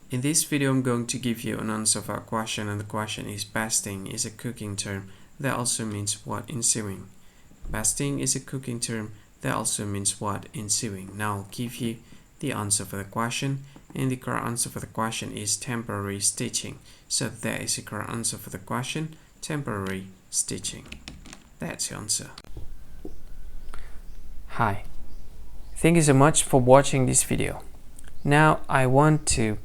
In this video, I'm going to give you an answer for a question, and the question is: basting is a cooking term that also means what in sewing? Basting is a cooking term that also means what in sewing? Now I'll give you the answer for the question, and the correct answer for the question is temporary stitching. So that is the correct answer for the question, temporary stitching. That's the answer. Hi, thank you so much for watching this video. Now I want to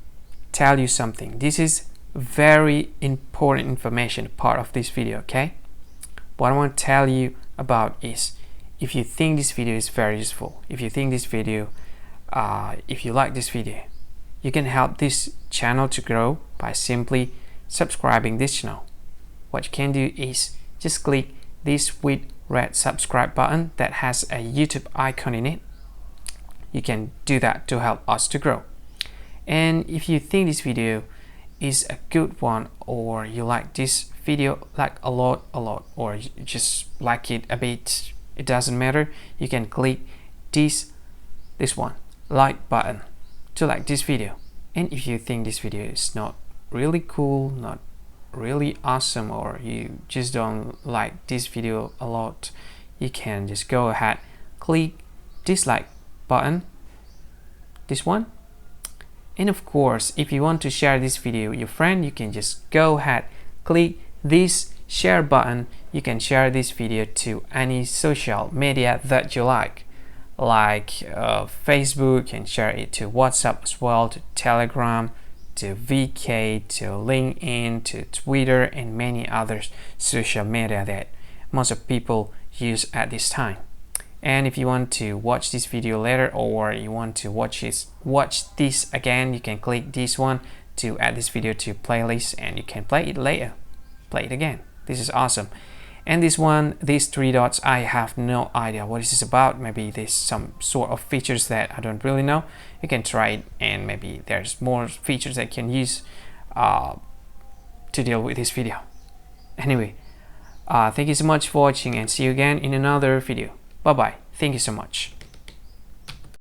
tell you something. This is very important information part of this video, okay? What I want to tell you about is, if you think this video is very useful, if you think this video if you like this video, you can help this channel to grow by simply subscribing this channel. What you can do is just click this with red subscribe button that has a YouTube icon in it. You can do that to help us to grow. And if you think this video is a good one, or you like this video like a lot, or you just like it a bit, it doesn't matter, you can click this one like button to like this video. And if you think this video is not really cool, not really awesome, or you just don't like this video a lot, you can just go ahead, click dislike button, this one. And of course, if you want to share this video with your friend, you can just go ahead, click this share button. You can share this video to any social media that you like Facebook, and share it to WhatsApp as well, to Telegram, to VK, to LinkedIn, to Twitter, and many other social media that most of people use at this time. And if you want to watch this video later, or you want to watch this again, you can click this one to add this video to playlist, and you can play it later, play it again. This is awesome. And this one, these three dots, I have no idea what this is about. Maybe there's some sort of features that I don't really know. You can try it, and maybe there's more features that you can use to deal with this video. Anyway, thank you so much for watching, and see you again in another video. Bye bye. Thank you so much.